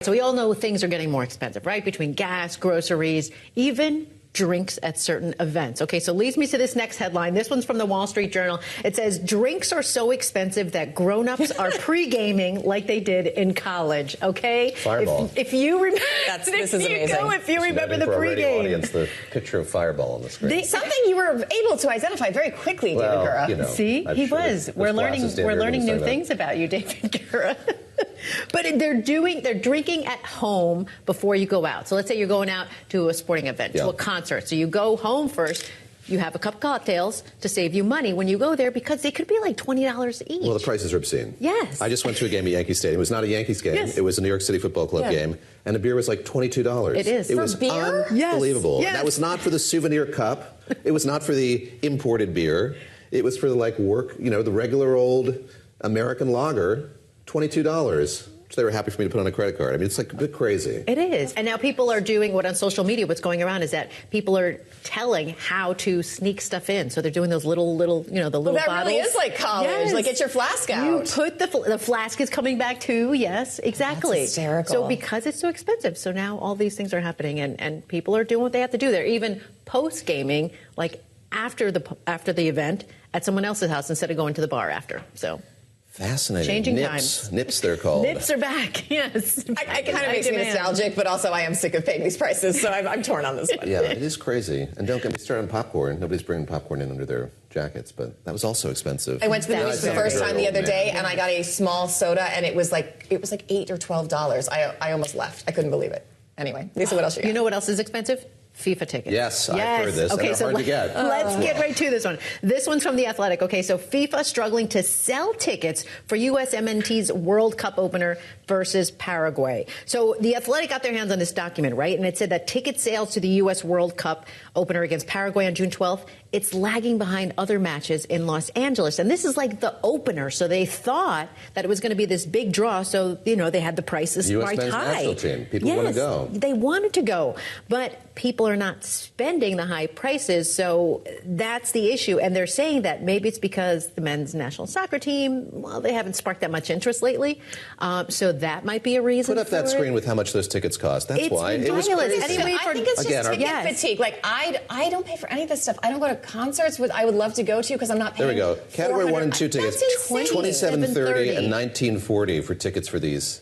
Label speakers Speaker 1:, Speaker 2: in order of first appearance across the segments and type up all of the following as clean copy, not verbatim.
Speaker 1: So we all know things are getting more expensive, right? Between gas, groceries, even drinks at certain events. Okay, so leads me to this next headline. This one's from the Wall Street Journal. It says, drinks are so expensive that grown-ups are pre-gaming like they did in college, okay?
Speaker 2: Fireball.
Speaker 1: If you remember,
Speaker 3: this is amazing.
Speaker 1: If you remember the pre-game.
Speaker 2: Audience, the picture of Fireball on the screen.
Speaker 3: Something you were able to identify very quickly, David Gura.
Speaker 2: You know,
Speaker 1: See,
Speaker 2: I'm
Speaker 1: he
Speaker 2: sure
Speaker 1: was. We're learning new things about you, David Gura. But they're drinking at home before you go out. So let's say you're going out to a sporting event, to a concert. So you go home first. You have a cup of cocktails to save you money when you go there because they could be like $20 each.
Speaker 2: Well, the prices are obscene.
Speaker 1: Yes.
Speaker 2: I just went to a game at Yankee Stadium. It was not a Yankees game.
Speaker 1: Yes.
Speaker 2: It was a New York City Football Club game. And the beer was like $22.
Speaker 1: It is.
Speaker 2: It was
Speaker 3: beer?
Speaker 2: unbelievable.
Speaker 1: Yes.
Speaker 2: That was not for the souvenir cup. It was not for the imported beer. It was for the the regular old American lager, $22. So they were happy for me to put on a credit card. I mean, it's like a bit crazy.
Speaker 1: It is. And now people are doing what on social media, what's going around is that people are telling how to sneak stuff in. So they're doing those little the little bottles.
Speaker 3: That really is like college.
Speaker 1: Yes.
Speaker 3: Like, get your flask out.
Speaker 1: You put the flask is coming back too. Yes, exactly.
Speaker 3: That's hysterical.
Speaker 1: So because it's so expensive, so now all these things are happening and people are doing what they have to do. They're even post-gaming, like after the event at someone else's house instead of going to the bar after. So
Speaker 2: fascinating.
Speaker 1: Changing
Speaker 2: Nips.
Speaker 1: times.
Speaker 2: Nips, they're called.
Speaker 1: Nips are back, yes.
Speaker 3: It kind of makes me nostalgic, but also I am sick of paying these prices, so I'm torn on this one.
Speaker 2: Yeah, it is crazy. And don't get me started on popcorn. Nobody's bringing popcorn in under their jackets, but that was also expensive.
Speaker 3: I went to the movies for the first time the other day, and I got a small soda, and it was like $8 or $12. I almost left. I couldn't believe it. Anyway, Lisa, what else you got?
Speaker 1: You know what else is expensive? FIFA tickets.
Speaker 2: Yes, I've heard this.
Speaker 1: Okay, so
Speaker 2: hard to get.
Speaker 1: Let's get right to this one. This one's from The Athletic. Okay, so FIFA struggling to sell tickets for USMNT's World Cup opener versus Paraguay. So The Athletic got their hands on this document, right? And it said that ticket sales to the U.S. World Cup opener against Paraguay on June 12th, it's lagging behind other matches in Los Angeles. And this is like the opener. So they thought that it was going to be this big draw. So, they had the prices
Speaker 2: US
Speaker 1: quite
Speaker 2: men's
Speaker 1: high.
Speaker 2: national team. People want to go.
Speaker 1: They wanted to go. But people are not spending the high prices. So that's the issue. And they're saying that maybe it's because the men's national soccer team, well, they haven't sparked that much interest lately. So that might be a reason.
Speaker 2: Put up that screen with how much those tickets cost. That's why.
Speaker 1: It was
Speaker 2: crazy.
Speaker 1: anyway,
Speaker 3: I think it's just ticket fatigue. Like, I don't pay for any of this stuff. I don't go to concerts I would love to go to because I'm not paying.
Speaker 2: There we go. Category 1 and 2 tickets. $27.30 and $19.40 for tickets for these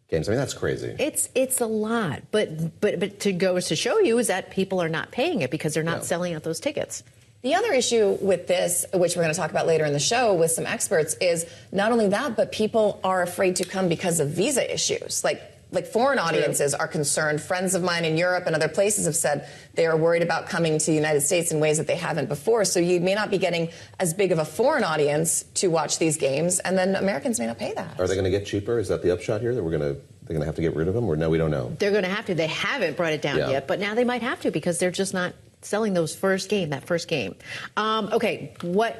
Speaker 2: games. I mean, that's crazy.
Speaker 1: It's a lot. But to go to show you is that people are not paying it because they're not selling out those tickets.
Speaker 3: The other issue with this, which we're going to talk about later in the show with some experts, is not only that, but people are afraid to come because of visa issues. Like foreign audiences are concerned. Friends of mine in Europe and other places have said they are worried about coming to the United States in ways that they haven't before. So you may not be getting as big of a foreign audience to watch these games, and then Americans may not pay that.
Speaker 2: Are they going to get cheaper? Is that the upshot here? That they're going to have to get rid of them? Or no, we don't know.
Speaker 1: They're going to have to. They haven't brought it down yet, but now they might have to because they're just not selling that first game. Okay,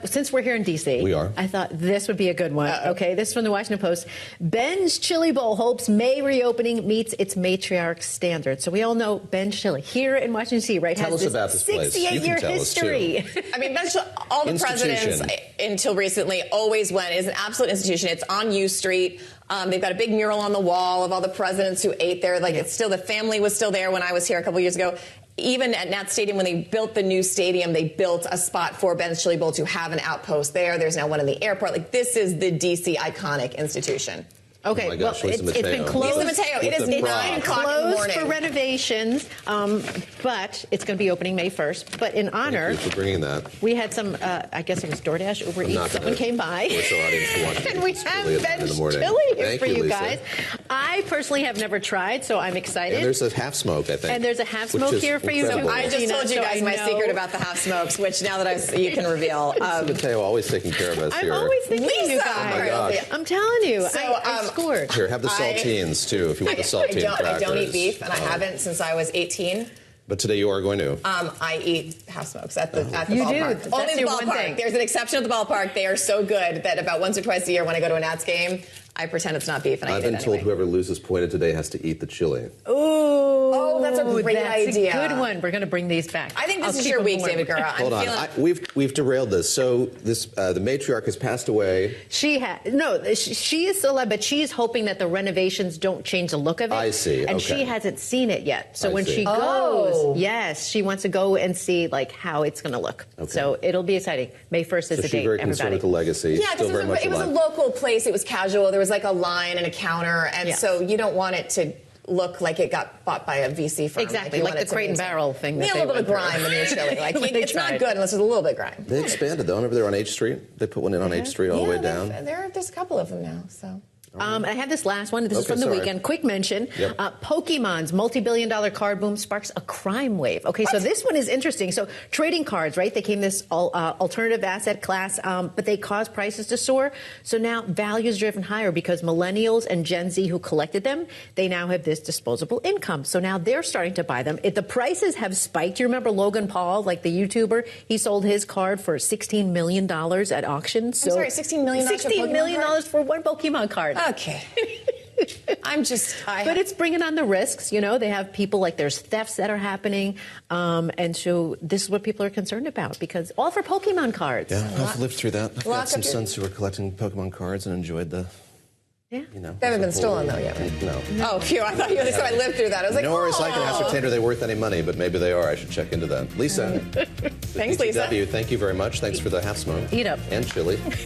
Speaker 1: since we're here in D.C.,
Speaker 2: we are.
Speaker 1: I thought this would be a good one. Okay, this is from the Washington Post. Ben's Chili Bowl hopes May reopening meets its matriarch standards. So we all know Ben's Chili here in Washington, D.C., right?
Speaker 2: Tell us about this place.
Speaker 1: 68-year history.
Speaker 3: I mean, Ben's Chili, all the presidents until recently always went. It is an absolute institution. It's on U Street. They've got a big mural on the wall of all the presidents who ate there. It's still, the family was still there when I was here a couple years ago. Even at Nat Stadium, when they built the new stadium, they built a spot for Ben's Chili Bowl to have an outpost there. There's now one in the airport. This is the D.C. iconic institution.
Speaker 1: Okay,
Speaker 2: oh my gosh,
Speaker 1: well, it's been closed.
Speaker 3: Lisa Mateo, it is 9 o'clock in the morning.
Speaker 1: For renovations, but it's going to be opening May 1st. But in honor,
Speaker 2: thank you for bringing that.
Speaker 1: We had some, I guess it was DoorDash, Uber Eats. Someone came by, and we have Ben's Chili here for you guys. I personally have never tried, so I'm excited.
Speaker 2: And there's a half smoke, I think.
Speaker 1: And there's a half smoke here for you.
Speaker 3: So I just told you guys my secret about the half smokes, which now that you can reveal.
Speaker 2: Lisa Mateo always taking care of us here.
Speaker 1: I'm always thinking of you guys.
Speaker 2: Oh my gosh.
Speaker 1: I'm telling you, I scored.
Speaker 2: Here, have the saltines, too, if you want the saltine crackers.
Speaker 3: I don't eat beef, and I haven't since I was 18.
Speaker 2: But today you are going to.
Speaker 3: I eat half smokes at the ballpark.
Speaker 1: You do.
Speaker 3: Only the ballpark. There's an exception at the ballpark. They are so good that about once or twice a year when I go to a Nats game, I pretend it's not beef and I eat it anyway.
Speaker 2: I've been told whoever loses pointed today has to eat the chili.
Speaker 1: Ooh.
Speaker 3: Oh, that's That's a great idea.
Speaker 1: A good one. We're going to bring these back.
Speaker 3: I think this is your week, David Gura.
Speaker 2: Hold on. We've derailed this. So the matriarch has passed away.
Speaker 1: She is still alive, but she's hoping that the renovations don't change the look of it.
Speaker 2: I see.
Speaker 1: And she hasn't seen it yet. So when she goes, yes, she wants to go and see like how it's going to look. Okay. So it'll be exciting. May 1st is the date.
Speaker 2: She's very concerned with the legacy.
Speaker 3: Yeah, because it was a local place. It was casual. There was like a line and a counter, and so you don't want it to look like it got bought by a VC firm.
Speaker 1: Like the Crate and Barrel thing.
Speaker 3: A little bit of grime in your chili. Like it's not good unless there's a little bit of grime.
Speaker 2: They expanded though. Over there on H Street, they put one in on H Street all the way down.
Speaker 3: There's a couple of them now. So.
Speaker 1: I have this last one. This is from the weekend. Quick mention. Yep. Pokemon's multi-billion-dollar card boom sparks a crime wave. Okay, so this one is interesting. So trading cards, right? They came this alternative asset class, but they caused prices to soar. So now value is driven higher because millennials and Gen Z who collected them, they now have this disposable income. So now they're starting to buy them. The prices have spiked. You remember Logan Paul, like the YouTuber? He sold his card for $16 million at auction. So
Speaker 3: I'm sorry, $16 million
Speaker 1: $16 million for one Pokemon card.
Speaker 3: Okay.
Speaker 1: But it's bringing on the risks. You know, they have people like there's thefts that are happening. And so this is what people are concerned about because all for Pokemon cards.
Speaker 2: Yeah, I've lived through that. I've got some sons who were collecting Pokemon cards and enjoyed the...
Speaker 1: Yeah.
Speaker 2: You know,
Speaker 3: they haven't been stolen, though, yet, right?
Speaker 2: No.
Speaker 3: Oh, phew. I thought you said I lived through that. I was like,
Speaker 2: nor as I can ascertain are they worth any money, but maybe they are. I should check into that. Lisa.
Speaker 3: Thanks, Lisa.
Speaker 2: BTW, thank you very much. Thanks for the half smoke.
Speaker 1: Eat up.
Speaker 2: And chili.